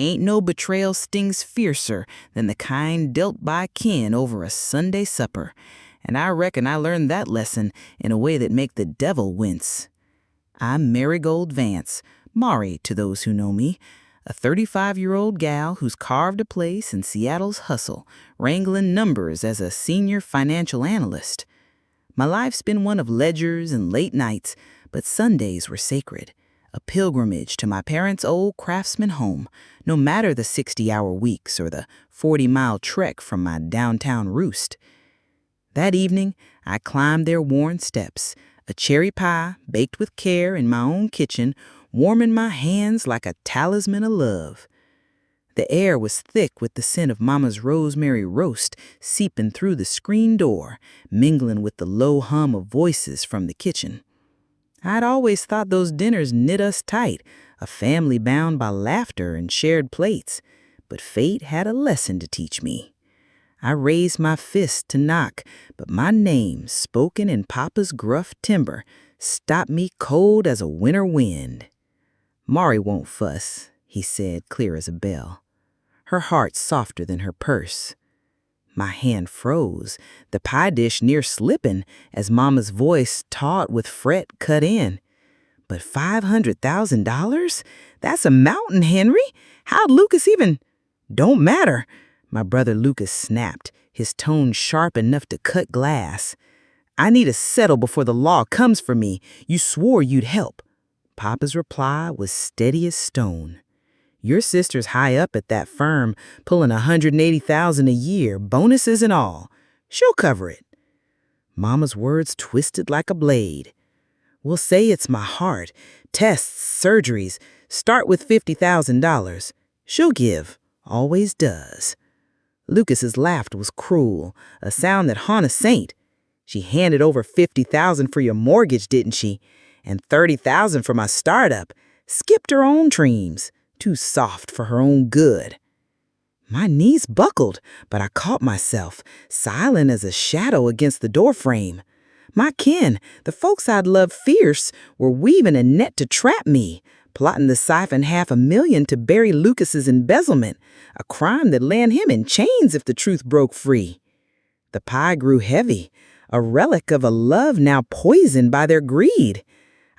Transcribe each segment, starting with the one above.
Ain't no betrayal stings fiercer than the kind dealt by kin over a Sunday supper, and I reckon I learned that lesson in a way that make the devil wince. I'm Marigold Vance, Mari to those who know me, a 35-year-old gal who's carved a place in Seattle's hustle, wrangling numbers as a senior financial analyst. My life's been one of ledgers and late nights, but Sundays were sacred, a pilgrimage to my parents' old craftsman home, no matter the 60-hour weeks or the 40-mile trek from my downtown roost. That evening, I climbed their worn steps, a cherry pie baked with care in my own kitchen, warming my hands like a talisman of love. The air was thick with the scent of Mama's rosemary roast seeping through the screen door, mingling with the low hum of voices from the kitchen. I'd always thought those dinners knit us tight, a family bound by laughter and shared plates, but fate had a lesson to teach me. I raised my fist to knock, but my name, spoken in Papa's gruff timbre, stopped me cold as a winter wind. "Mari won't fuss," he said, clear as a bell. Her heart softer than her purse. My hand froze, the pie dish near slipping, as Mama's voice, taut with fret, cut in. "But $500,000? That's a mountain, Henry. How'd Lucas even—" "Don't matter," my brother Lucas snapped, his tone sharp enough to cut glass. "I need to settle before the law comes for me. You swore you'd help." Papa's reply was steady as stone. "Your sister's high up at that firm, pulling $180,000 a year, bonuses and all. She'll cover it." Mama's words twisted like a blade. "We'll say it's my heart. Tests, surgeries. Start with $50,000. She'll give. Always does." Lucas's laughter was cruel, a sound that haunt a saint. "She handed over $50,000 for your mortgage, didn't she? And $30,000 for my startup. Skipped her own dreams. Too soft for her own good." My knees buckled, but I caught myself, silent as a shadow against the doorframe. My kin, the folks I'd loved fierce, were weaving a net to trap me, plotting to siphon $500,000 to bury Lucas's embezzlement, a crime that land him in chains if the truth broke free. The pie grew heavy, a relic of a love now poisoned by their greed.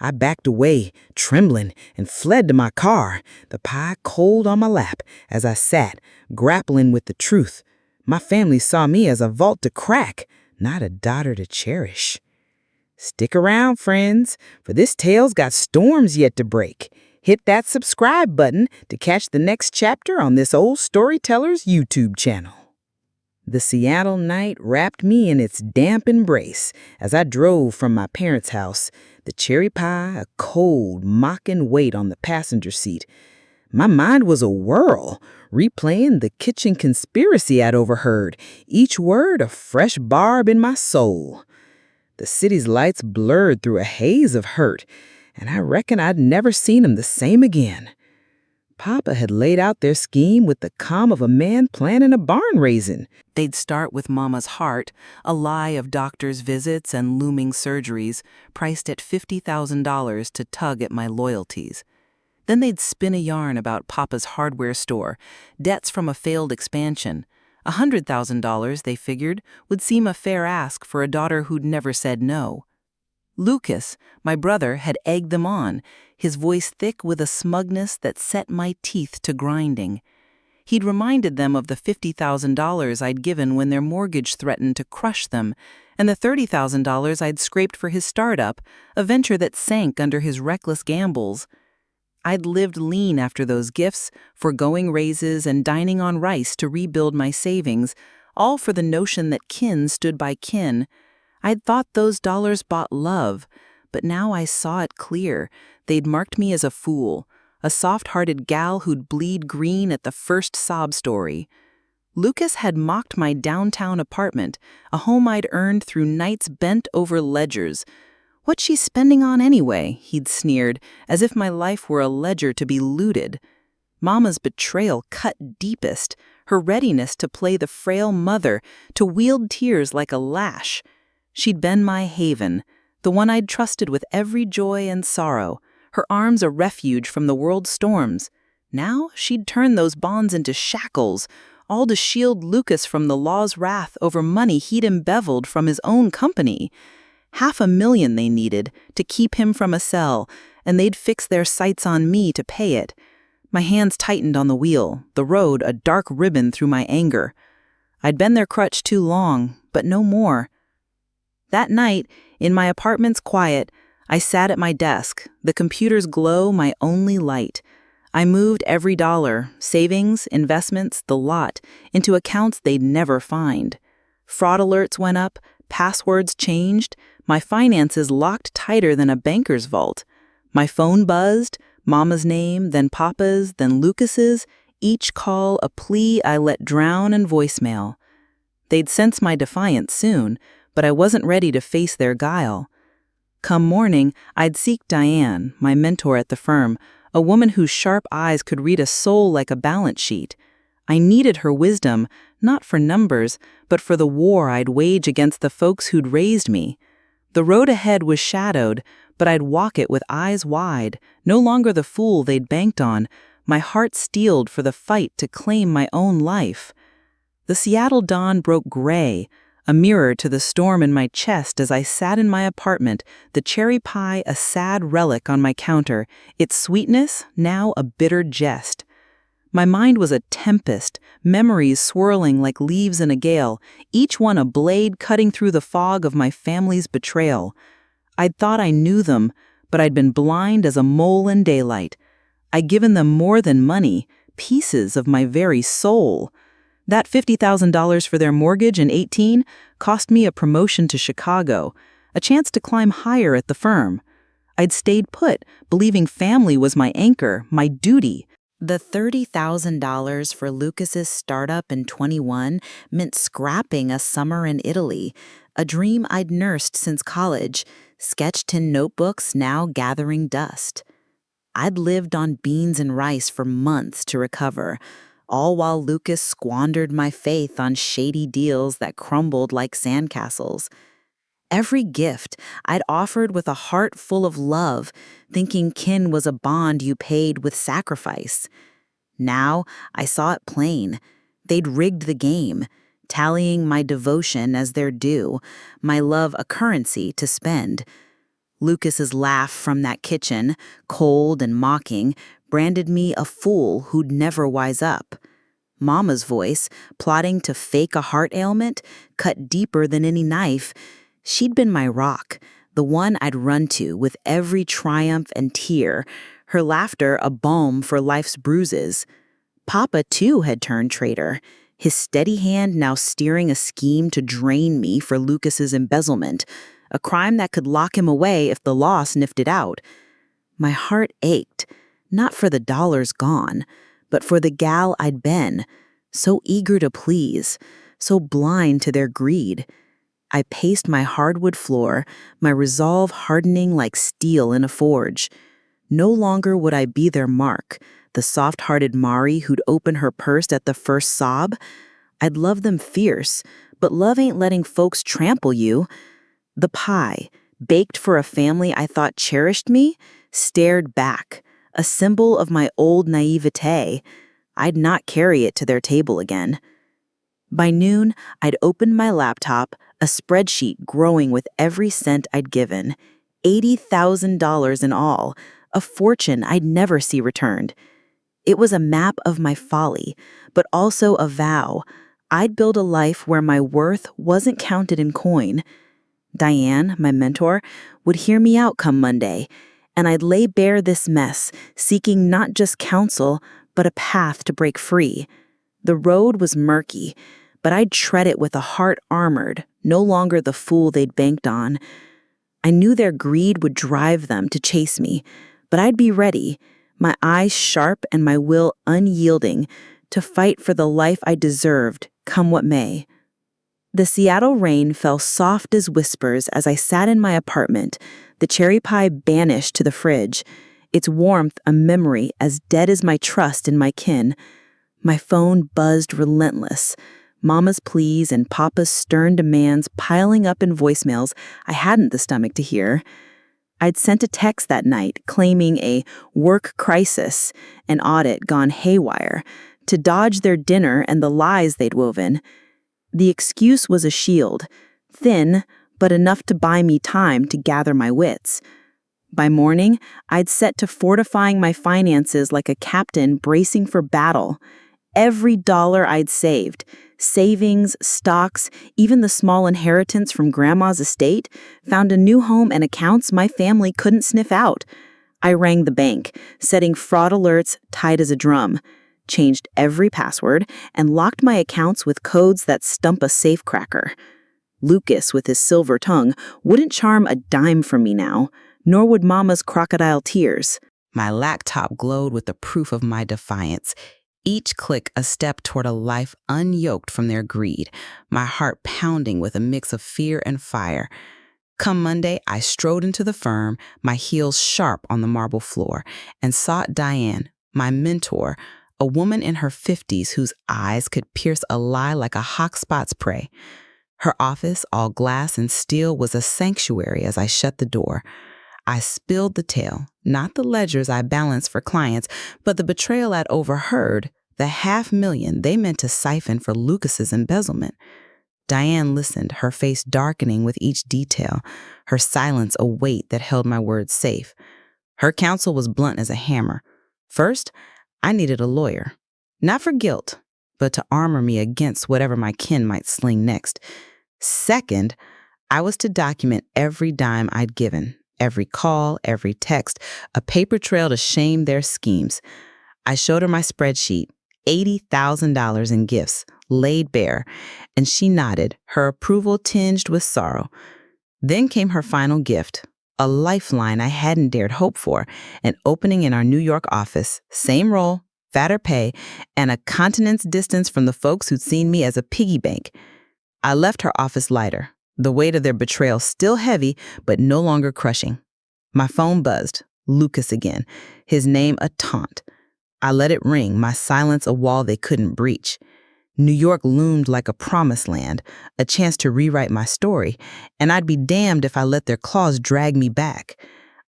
I backed away, trembling, and fled to my car, the pie cold on my lap as I sat, grappling with the truth. My family saw me as a vault to crack, not a daughter to cherish. Stick around, friends, for this tale's got storms yet to break. Hit that subscribe button to catch the next chapter on this old storyteller's YouTube channel. The Seattle night wrapped me in its damp embrace as I drove from my parents' house, the cherry pie a cold, mocking weight on the passenger seat. My mind was a whirl, replaying the kitchen conspiracy I'd overheard, each word a fresh barb in my soul. The city's lights blurred through a haze of hurt, and I reckon I'd never seen 'em the same again. Papa had laid out their scheme with the calm of a man planning a barn raising. They'd start with Mama's heart, a lie of doctor's visits and looming surgeries, priced at $50,000 to tug at my loyalties. Then they'd spin a yarn about Papa's hardware store, debts from a failed expansion. $100,000, they figured, would seem a fair ask for a daughter who'd never said no. Lucas, my brother, had egged them on, his voice thick with a smugness that set my teeth to grinding. He'd reminded them of the $50,000 I'd given when their mortgage threatened to crush them, and the $30,000 I'd scraped for his startup, a venture that sank under his reckless gambles. I'd lived lean after those gifts, foregoing raises and dining on rice to rebuild my savings, all for the notion that kin stood by kin. I'd thought those dollars bought love, but now I saw it clear. They'd marked me as a fool, a soft-hearted gal who'd bleed green at the first sob story. Lucas had mocked my downtown apartment, a home I'd earned through nights bent over ledgers. "What's she spending on anyway?" he'd sneered, as if my life were a ledger to be looted. Mama's betrayal cut deepest, her readiness to play the frail mother, to wield tears like a lash. She'd been my haven, the one I'd trusted with every joy and sorrow, her arms a refuge from the world's storms. Now she'd turn those bonds into shackles, all to shield Lucas from the law's wrath over money he'd embezzled from his own company. $500,000 they needed to keep him from a cell, and they'd fix their sights on me to pay it. My hands tightened on the wheel, the road a dark ribbon through my anger. I'd been their crutch too long, but no more. That night, in my apartment's quiet, I sat at my desk, the computer's glow my only light. I moved every dollar, savings, investments, the lot, into accounts they'd never find. Fraud alerts went up, passwords changed, my finances locked tighter than a banker's vault. My phone buzzed, Mama's name, then Papa's, then Lucas's, each call a plea I let drown in voicemail. They'd sense my defiance soon, but I wasn't ready to face their guile. Come morning, I'd seek Diane, my mentor at the firm, a woman whose sharp eyes could read a soul like a balance sheet. I needed her wisdom, not for numbers, but for the war I'd wage against the folks who'd raised me. The road ahead was shadowed, but I'd walk it with eyes wide, no longer the fool they'd banked on, my heart steeled for the fight to claim my own life. The Seattle dawn broke gray, a mirror to the storm in my chest as I sat in my apartment, the cherry pie a sad relic on my counter, its sweetness now a bitter jest. My mind was a tempest, memories swirling like leaves in a gale, each one a blade cutting through the fog of my family's betrayal. I'd thought I knew them, but I'd been blind as a mole in daylight. I'd given them more than money, pieces of my very soul. That $50,000 for their mortgage in 18 cost me a promotion to Chicago, a chance to climb higher at the firm. I'd stayed put, believing family was my anchor, my duty. The $30,000 for Lucas's startup in 21 meant scrapping a summer in Italy, a dream I'd nursed since college, sketched in notebooks now gathering dust. I'd lived on beans and rice for months to recover, all while Lucas squandered my faith on shady deals that crumbled like sandcastles. Every gift I'd offered with a heart full of love, thinking kin was a bond you paid with sacrifice. Now I saw it plain. They'd rigged the game, tallying my devotion as their due, my love a currency to spend. Lucas's laugh from that kitchen, cold and mocking, branded me a fool who'd never wise up. Mama's voice, plotting to fake a heart ailment, cut deeper than any knife. She'd been my rock, the one I'd run to with every triumph and tear, her laughter a balm for life's bruises. Papa, too, had turned traitor, his steady hand now steering a scheme to drain me for Lucas's embezzlement, a crime that could lock him away if the law sniffed it out. My heart ached, not for the dollars gone, but for the gal I'd been, so eager to please, so blind to their greed. I paced my hardwood floor, my resolve hardening like steel in a forge. No longer would I be their mark, the soft-hearted Mari who'd open her purse at the first sob. I'd love them fierce, but love ain't letting folks trample you. The pie, baked for a family I thought cherished me, stared back, a symbol of my old naivete. I'd not carry it to their table again. By noon, I'd opened my laptop, a spreadsheet growing with every cent I'd given. $80,000 in all, a fortune I'd never see returned. It was a map of my folly, but also a vow. I'd build a life where my worth wasn't counted in coin. Diane, my mentor, would hear me out come Monday, and I'd lay bare this mess, seeking not just counsel, but a path to break free. The road was murky, but I'd tread it with a heart armored, no longer the fool they'd banked on. I knew their greed would drive them to chase me, but I'd be ready, my eyes sharp and my will unyielding, to fight for the life I deserved, come what may. The Seattle rain fell soft as whispers as I sat in my apartment, the cherry pie banished to the fridge, its warmth a memory as dead as my trust in my kin. My phone buzzed relentless, Mama's pleas and Papa's stern demands piling up in voicemails I hadn't the stomach to hear. I'd sent a text that night claiming a work crisis, an audit gone haywire, to dodge their dinner and the lies they'd woven. The excuse was a shield, thin, but enough to buy me time to gather my wits. By morning, I'd set to fortifying my finances like a captain bracing for battle. Every dollar I'd saved, savings, stocks, even the small inheritance from Grandma's estate, found a new home and accounts my family couldn't sniff out. I rang the bank, setting fraud alerts tight as a drum, changed every password, and locked my accounts with codes that stump a safecracker. Lucas, with his silver tongue, wouldn't charm a dime from me now, nor would Mama's crocodile tears. My laptop glowed with the proof of my defiance. Each click a step toward a life unyoked from their greed, my heart pounding with a mix of fear and fire. Come Monday, I strode into the firm, my heels sharp on the marble floor, and sought Diane, my mentor, a woman in her 50s whose eyes could pierce a lie like a hawkspot's prey. Her office, all glass and steel, was a sanctuary as I shut the door. I spilled the tale, not the ledgers I balanced for clients, but the betrayal I'd overheard, the $500,000 they meant to siphon for Lucas's embezzlement. Diane listened, her face darkening with each detail, her silence a weight that held my words safe. Her counsel was blunt as a hammer. First, I needed a lawyer, not for guilt, but to armor me against whatever my kin might sling next. Second, I was to document every dime I'd given, every call, every text, a paper trail to shame their schemes. I showed her my spreadsheet, $80,000 in gifts, laid bare, and she nodded, her approval tinged with sorrow. Then came her final gift, a lifeline I hadn't dared hope for, an opening in our New York office, same role, fatter pay, and a continent's distance from the folks who'd seen me as a piggy bank. I left her office lighter, the weight of their betrayal still heavy, but no longer crushing. My phone buzzed, Lucas again, his name a taunt. I let it ring, my silence a wall they couldn't breach. New York loomed like a promised land, a chance to rewrite my story, and I'd be damned if I let their claws drag me back.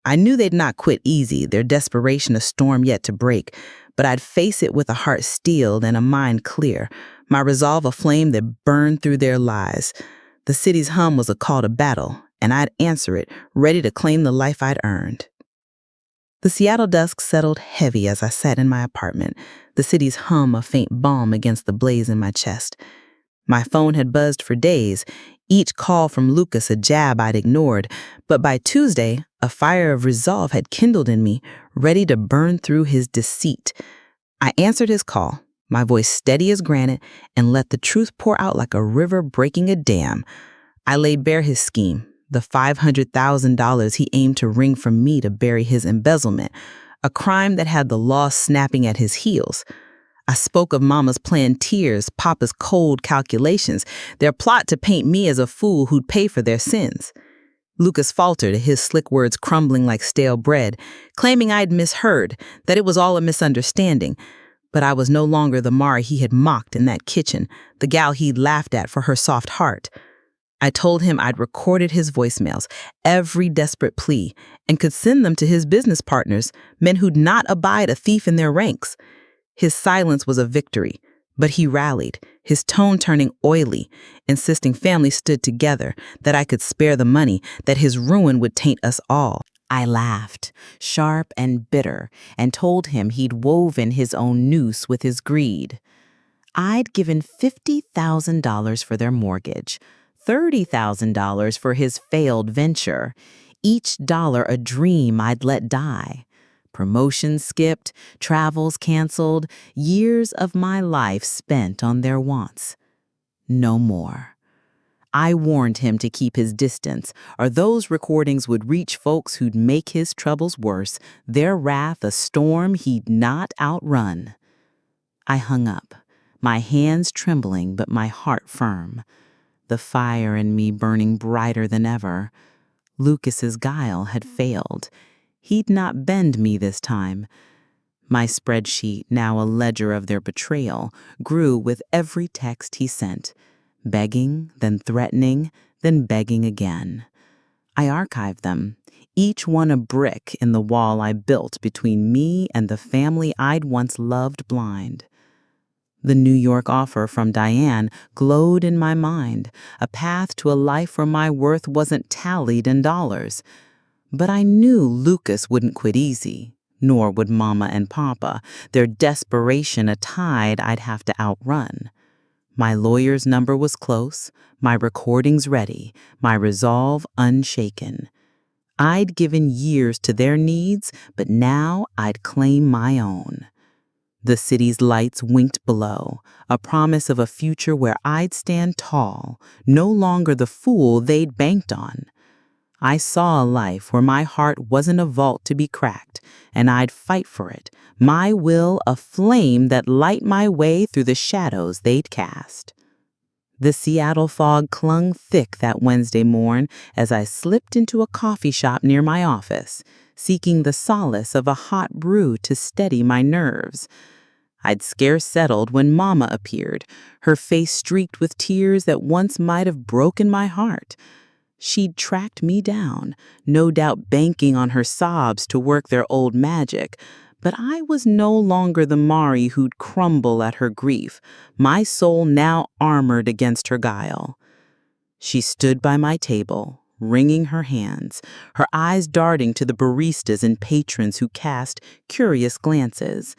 I knew they'd not quit easy, their desperation a storm yet to break, but I'd face it with a heart steeled and a mind clear, my resolve a flame that burned through their lies. The city's hum was a call to battle, and I'd answer it, ready to claim the life I'd earned. The Seattle dusk settled heavy as I sat in my apartment, the city's hum a faint balm against the blaze in my chest. My phone had buzzed for days, each call from Lucas a jab I'd ignored, but by Tuesday, a fire of resolve had kindled in me, ready to burn through his deceit. I answered his call, my voice steady as granite, and let the truth pour out like a river breaking a dam. I laid bare his scheme, the $500,000 he aimed to wring from me to bury his embezzlement, a crime that had the law snapping at his heels. I spoke of Mama's planned tears, Papa's cold calculations, their plot to paint me as a fool who'd pay for their sins. Lucas faltered, his slick words crumbling like stale bread, claiming I'd misheard, that it was all a misunderstanding. But I was no longer the Mari he had mocked in that kitchen, the gal he'd laughed at for her soft heart. I told him I'd recorded his voicemails, every desperate plea, and could send them to his business partners, men who'd not abide a thief in their ranks. His silence was a victory, but he rallied, his tone turning oily, insisting family stood together, that I could spare the money, that his ruin would taint us all. I laughed, sharp and bitter, and told him he'd woven his own noose with his greed. I'd given $50,000 for their mortgage, $30,000 for his failed venture, each dollar a dream I'd let die. Promotions skipped, travels canceled, years of my life spent on their wants. No more. I warned him to keep his distance, or those recordings would reach folks who'd make his troubles worse, their wrath a storm he'd not outrun. I hung up, my hands trembling but my heart firm, the fire in me burning brighter than ever. Lucas's guile had failed. He'd not bend me this time. My spreadsheet, now a ledger of their betrayal, grew with every text he sent, begging, then threatening, then begging again. I archived them, each one a brick in the wall I built between me and the family I'd once loved blind. The New York offer from Diane glowed in my mind, a path to a life where my worth wasn't tallied in dollars. But I knew Lucas wouldn't quit easy, nor would Mama and Papa, their desperation a tide I'd have to outrun. My lawyer's number was close, my recordings ready, my resolve unshaken. I'd given years to their needs, but now I'd claim my own. The city's lights winked below, a promise of a future where I'd stand tall, no longer the fool they'd banked on. I saw a life where my heart wasn't a vault to be cracked, and I'd fight for it, my will a flame that light my way through the shadows they'd cast. The Seattle fog clung thick that Wednesday morn as I slipped into a coffee shop near my office, seeking the solace of a hot brew to steady my nerves. I'd scarce settled when Mama appeared, her face streaked with tears that once might have broken my heart. She'd tracked me down, no doubt banking on her sobs to work their old magic, but I was no longer the Mari who'd crumble at her grief, my soul now armored against her guile. She stood by my table, wringing her hands, her eyes darting to the baristas and patrons who cast curious glances.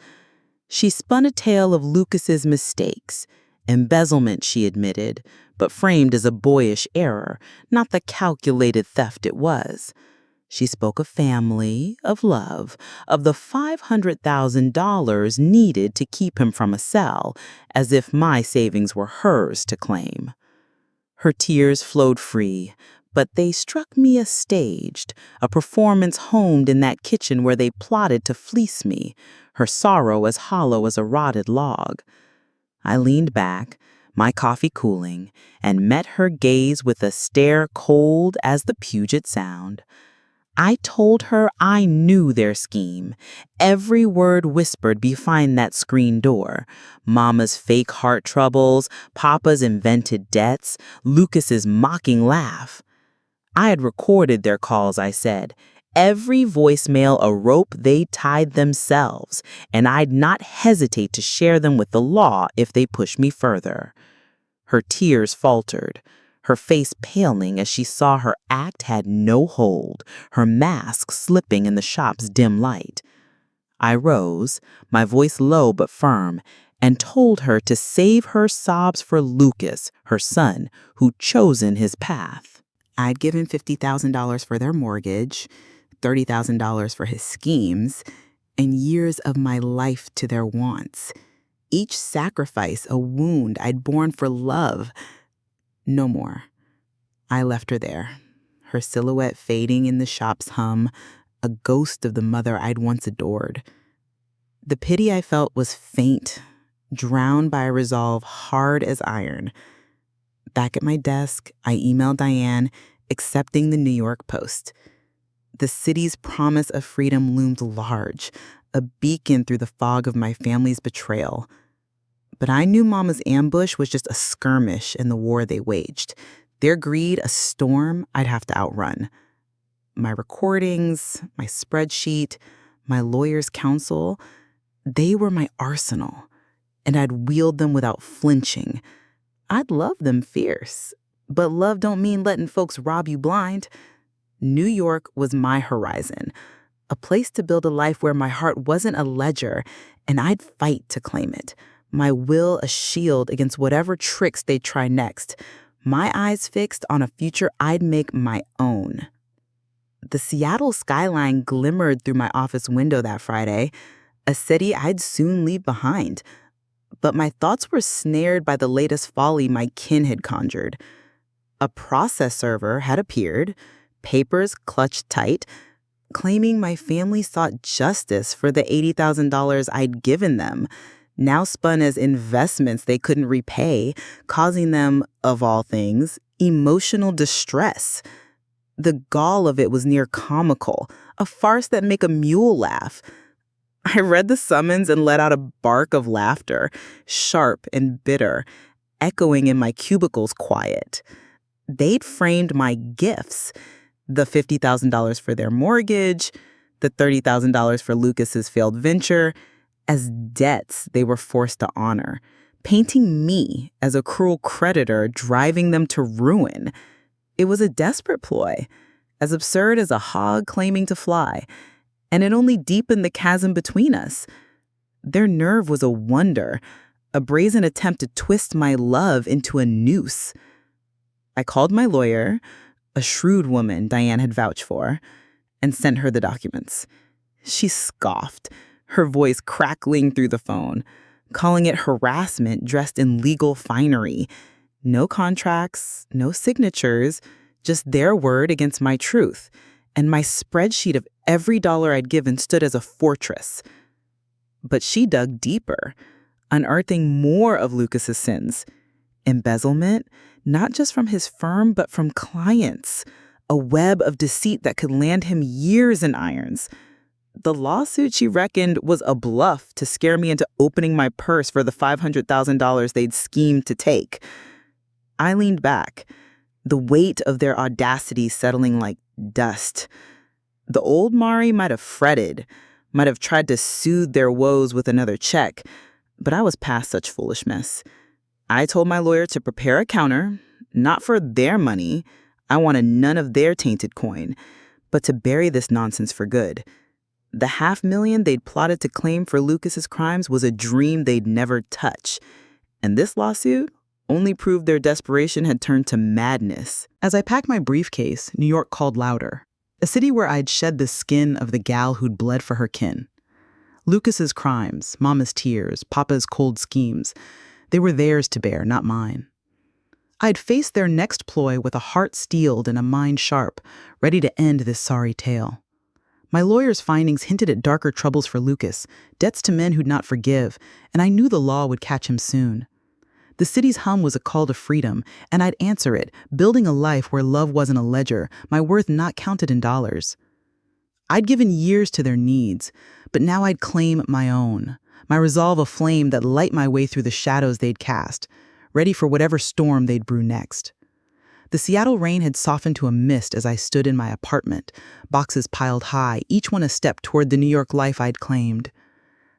She spun a tale of Lucas's mistakes, embezzlement, she admitted, but framed as a boyish error, not the calculated theft it was. She spoke of family, of love, of the $500,000 needed to keep him from a cell, as if my savings were hers to claim. Her tears flowed free, but they struck me as staged, a performance honed in that kitchen where they plotted to fleece me, her sorrow as hollow as a rotted log. I leaned back, my coffee cooling, and met her gaze with a stare cold as the Puget Sound. I told her I knew their scheme, every word whispered behind that screen door. Mama's fake heart troubles, Papa's invented debts, Lucas's mocking laugh. I had recorded their calls, I said, every voicemail a rope they tied themselves, and I'd not hesitate to share them with the law if they pushed me further. Her tears faltered, her face paling as she saw her act had no hold, her mask slipping in the shop's dim light. I rose, my voice low but firm, and told her to save her sobs for Lucas, her son, who'd chosen his path. I'd given $50,000 for their mortgage, $30,000 for his schemes, and years of my life to their wants. Each sacrifice a wound I'd borne for love. No more. I left her there, her silhouette fading in the shop's hum, a ghost of the mother I'd once adored. The pity I felt was faint, drowned by a resolve hard as iron. Back at my desk, I emailed Diane, accepting the New York Post. The city's promise of freedom loomed large, a beacon through the fog of my family's betrayal. But I knew Mama's ambush was just a skirmish in the war they waged, their greed a storm I'd have to outrun. My recordings, my spreadsheet, my lawyer's counsel, they were my arsenal, and I'd wield them without flinching. I'd love them fierce, but love don't mean letting folks rob you blind. New York was my horizon, a place to build a life where my heart wasn't a ledger, and I'd fight to claim it, my will a shield against whatever tricks they'd try next, my eyes fixed on a future I'd make my own. The Seattle skyline glimmered through my office window that Friday, a city I'd soon leave behind. But my thoughts were snared by the latest folly my kin had conjured. A process server had appeared, papers clutched tight, claiming my family sought justice for the $80,000 I'd given them, now spun as investments they couldn't repay, causing them, of all things, emotional distress. The gall of it was near comical, a farce that make a mule laugh. I read the summons and let out a bark of laughter, sharp and bitter, echoing in my cubicle's quiet. They'd framed my gifts. The $50,000 for their mortgage, the $30,000 for Lucas's failed venture, as debts they were forced to honor, painting me as a cruel creditor driving them to ruin. It was a desperate ploy, as absurd as a hog claiming to fly, and it only deepened the chasm between us. Their nerve was a wonder, a brazen attempt to twist my love into a noose. I called my lawyer, a shrewd woman Diane had vouched for, and sent her the documents. She scoffed, her voice crackling through the phone, calling it harassment dressed in legal finery. No contracts, no signatures, just their word against my truth, and my spreadsheet of every dollar I'd given stood as a fortress. But she dug deeper, unearthing more of Lucas's sins. Embezzlement, not just from his firm, but from clients. A web of deceit that could land him years in irons. The lawsuit, she reckoned, was a bluff to scare me into opening my purse for the $500,000 they'd schemed to take. I leaned back, the weight of their audacity settling like dust. The old Mari might have fretted, might have tried to soothe their woes with another check, but I was past such foolishness. I told my lawyer to prepare a counter, not for their money. I wanted none of their tainted coin, but to bury this nonsense for good. The $500,000 they'd plotted to claim for Lucas's crimes was a dream they'd never touch. And this lawsuit only proved their desperation had turned to madness. As I packed my briefcase, New York called louder. A city where I'd shed the skin of the gal who'd bled for her kin. Lucas's crimes, Mama's tears, Papa's cold schemes, they were theirs to bear, not mine. I'd faced their next ploy with a heart steeled and a mind sharp, ready to end this sorry tale. My lawyer's findings hinted at darker troubles for Lucas, debts to men who'd not forgive, and I knew the law would catch him soon. The city's hum was a call to freedom, and I'd answer it, building a life where love wasn't a ledger, my worth not counted in dollars. I'd given years to their needs, but now I'd claim my own, my resolve a flame that light my way through the shadows they'd cast, ready for whatever storm they'd brew next. The Seattle rain had softened to a mist as I stood in my apartment, boxes piled high, each one a step toward the New York life I'd claimed.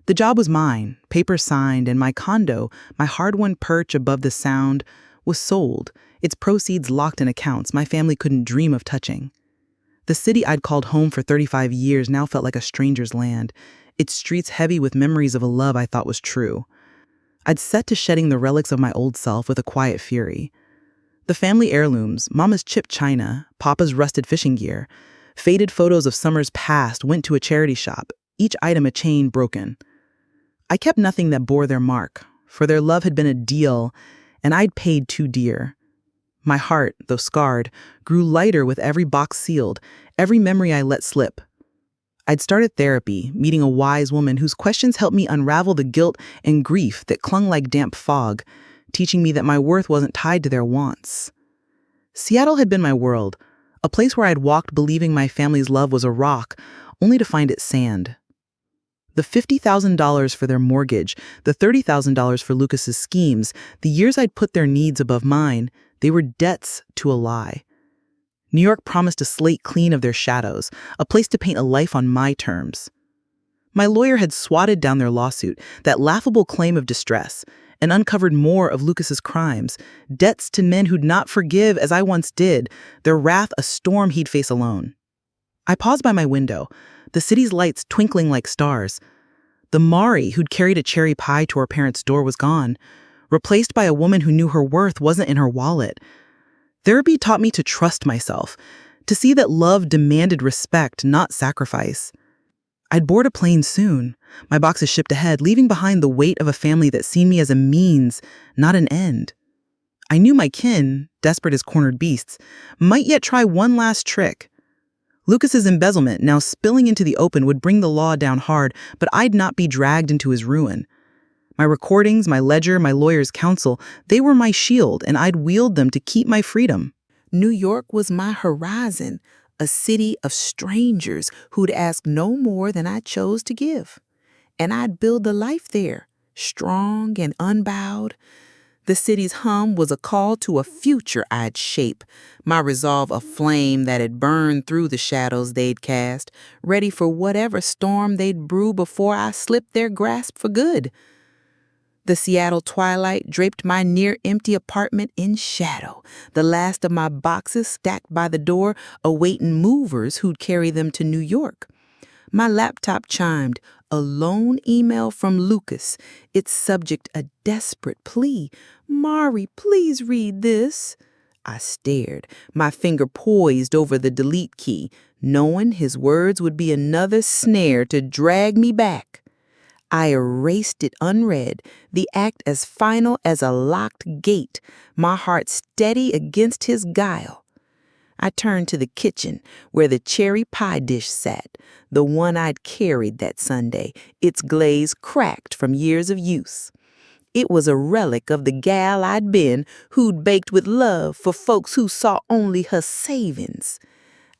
The job was mine, papers signed, and my condo, my hard-won perch above the sound, was sold, its proceeds locked in accounts my family couldn't dream of touching. The city I'd called home for 35 years now felt like a stranger's land, its streets heavy with memories of a love I thought was true. I'd set to shedding the relics of my old self with a quiet fury. The family heirlooms, Mama's chipped china, Papa's rusted fishing gear, faded photos of summers past went to a charity shop, each item a chain broken. I kept nothing that bore their mark, for their love had been a deal, and I'd paid too dear. My heart, though scarred, grew lighter with every box sealed, every memory I let slip. I'd started therapy, meeting a wise woman whose questions helped me unravel the guilt and grief that clung like damp fog, teaching me that my worth wasn't tied to their wants. Seattle had been my world, a place where I'd walked believing my family's love was a rock, only to find it sand. The $50,000 for their mortgage, the $30,000 for Lucas's schemes, the years I'd put their needs above mine, they were debts to a lie. New York promised a slate clean of their shadows, a place to paint a life on my terms. My lawyer had swatted down their lawsuit, that laughable claim of distress, and uncovered more of Lucas's crimes, debts to men who'd not forgive as I once did, their wrath a storm he'd face alone. I paused by my window, the city's lights twinkling like stars. The Mari who'd carried a cherry pie to her parents' door was gone, replaced by a woman who knew her worth wasn't in her wallet. Therapy taught me to trust myself, to see that love demanded respect, not sacrifice. I'd board a plane soon, my boxes shipped ahead, leaving behind the weight of a family that seen me as a means, not an end. I knew my kin, desperate as cornered beasts, might yet try one last trick. Lucas's embezzlement, now spilling into the open, would bring the law down hard, but I'd not be dragged into his ruin. My recordings, my ledger, my lawyer's counsel, they were my shield, and I'd wield them to keep my freedom. New York was my horizon, a city of strangers who'd ask no more than I chose to give. And I'd build a life there, strong and unbowed. The city's hum was a call to a future I'd shape, my resolve a flame that had burned through the shadows they'd cast, ready for whatever storm they'd brew before I slipped their grasp for good. The Seattle twilight draped my near-empty apartment in shadow, the last of my boxes stacked by the door, awaiting movers who'd carry them to New York. My laptop chimed, a lone email from Lucas, its subject a desperate plea. "Mari, please read this." I stared, my finger poised over the delete key, knowing his words would be another snare to drag me back. I erased it unread, the act as final as a locked gate, my heart steady against his guile. I turned to the kitchen, where the cherry pie dish sat, the one I'd carried that Sunday, its glaze cracked from years of use. It was a relic of the gal I'd been, who'd baked with love for folks who saw only her savings.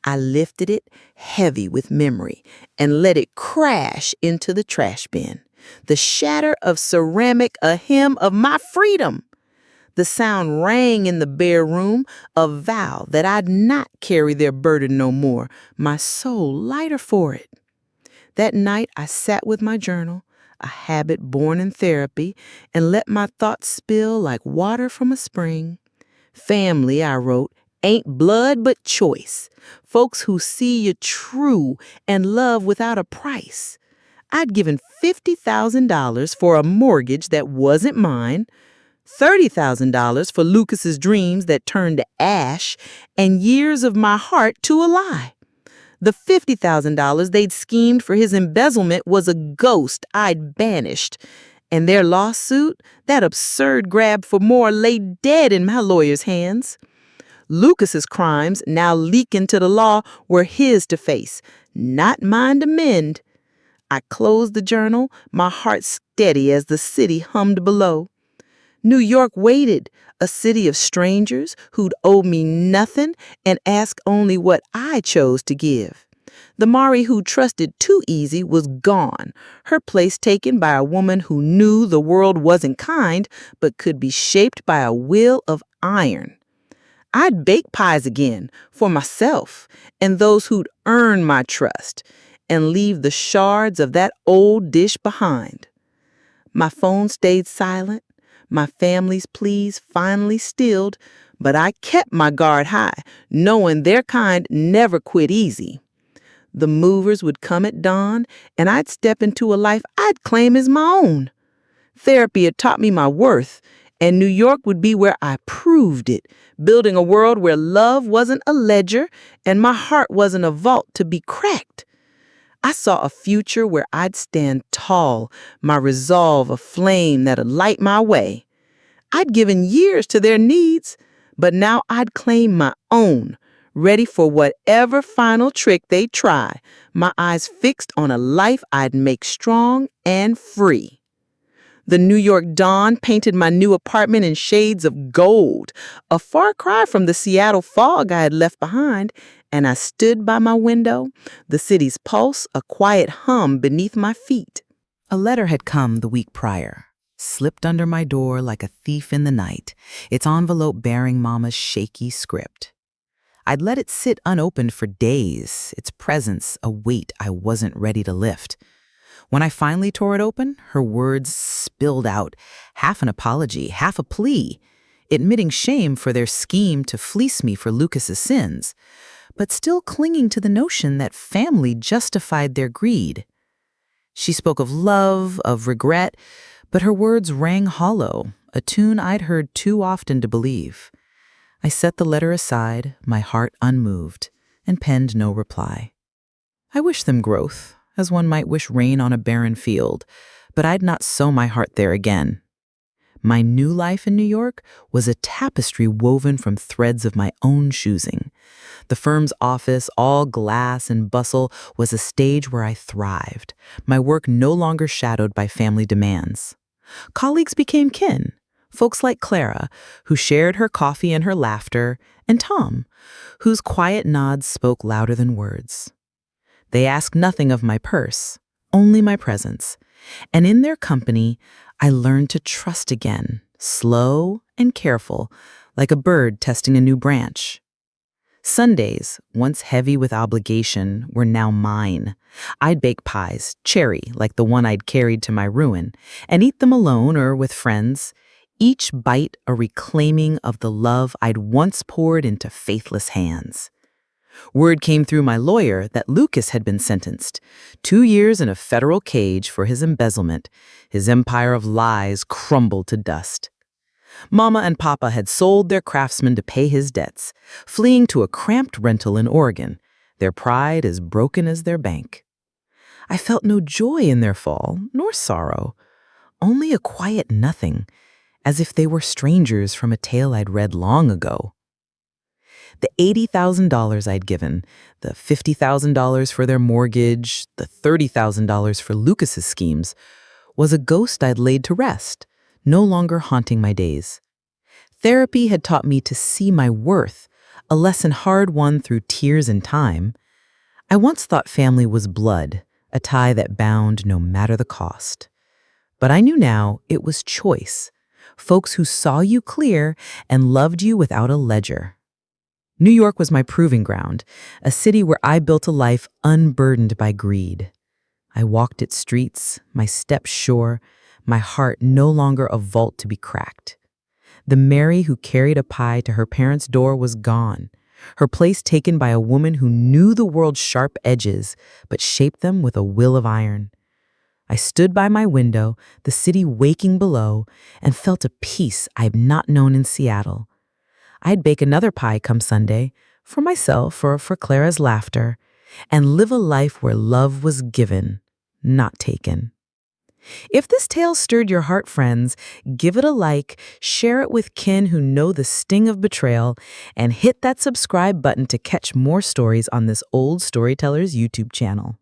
I lifted it, heavy with memory, and let it crash into the trash bin. The shatter of ceramic, a hymn of my freedom. The sound rang in the bare room, a vow that I'd not carry their burden no more, my soul lighter for it. That night I sat with my journal, a habit born in therapy, and let my thoughts spill like water from a spring. Family, I wrote, ain't blood but choice. Folks who see you true and love without a price. I'd given $50,000 for a mortgage that wasn't mine, $30,000 for Lucas's dreams that turned to ash, and years of my heart to a lie. The $50,000 they'd schemed for his embezzlement was a ghost I'd banished, and their lawsuit, that absurd grab for more, lay dead in my lawyer's hands. Lucas's crimes, now leaking to the law, were his to face, not mine to mend. I closed the journal, my heart steady as the city hummed below. New York waited, a city of strangers who'd owe me nothing and ask only what I chose to give. The Mari who trusted too easy was gone, her place taken by a woman who knew the world wasn't kind but could be shaped by a will of iron. I'd bake pies again for myself and those who'd earned my trust and leave the shards of that old dish behind. My phone stayed silent, my family's pleas finally stilled, but I kept my guard high, knowing their kind never quit easy. The movers would come at dawn, and I'd step into a life I'd claim as my own. Therapy had taught me my worth, and New York would be where I proved it, building a world where love wasn't a ledger and my heart wasn't a vault to be cracked. I saw a future where I'd stand tall, my resolve a flame that'd light my way. I'd given years to their needs, but now I'd claim my own, ready for whatever final trick they try, my eyes fixed on a life I'd make strong and free. The New York dawn painted my new apartment in shades of gold, a far cry from the Seattle fog I had left behind, and I stood by my window, the city's pulse a quiet hum beneath my feet. A letter had come the week prior, slipped under my door like a thief in the night, its envelope bearing Mama's shaky script. I'd let it sit unopened for days, its presence a weight I wasn't ready to lift. When I finally tore it open, her words spilled out, half an apology, half a plea, admitting shame for their scheme to fleece me for Lucas's sins, but still clinging to the notion that family justified their greed. She spoke of love, of regret, but her words rang hollow, a tune I'd heard too often to believe. I set the letter aside, my heart unmoved, and penned no reply. I wished them growth, as one might wish rain on a barren field, but I'd not sow my heart there again. My new life in New York was a tapestry woven from threads of my own choosing. The firm's office, all glass and bustle, was a stage where I thrived, my work no longer shadowed by family demands. Colleagues became kin, folks like Clara, who shared her coffee and her laughter, and Tom, whose quiet nods spoke louder than words. They asked nothing of my purse, only my presence, and in their company, I learned to trust again, slow and careful, like a bird testing a new branch. Sundays, once heavy with obligation, were now mine. I'd bake pies, cherry, like the one I'd carried to my ruin, and eat them alone or with friends, each bite a reclaiming of the love I'd once poured into faithless hands. Word came through my lawyer that Lucas had been sentenced. 2 years in a federal cage for his embezzlement. His empire of lies crumbled to dust. Mama and Papa had sold their craftsman to pay his debts, fleeing to a cramped rental in Oregon, their pride as broken as their bank. I felt no joy in their fall, nor sorrow, only a quiet nothing, as if they were strangers from a tale I'd read long ago. The $80,000 I'd given, the $50,000 for their mortgage, the $30,000 for Lucas's schemes, was a ghost I'd laid to rest, no longer haunting my days. Therapy had taught me to see my worth, a lesson hard won through tears and time. I once thought family was blood, a tie that bound no matter the cost. But I knew now it was choice, folks who saw you clear and loved you without a ledger. New York was my proving ground, a city where I built a life unburdened by greed. I walked its streets, my steps sure, my heart no longer a vault to be cracked. The Mary who carried a pie to her parents' door was gone, her place taken by a woman who knew the world's sharp edges, but shaped them with a will of iron. I stood by my window, the city waking below, and felt a peace I've not known in Seattle. I'd bake another pie come Sunday, for myself or for Clara's laughter, and live a life where love was given, not taken. If this tale stirred your heart, friends, give it a like, share it with kin who know the sting of betrayal, and hit that subscribe button to catch more stories on this Old Storytellers YouTube channel.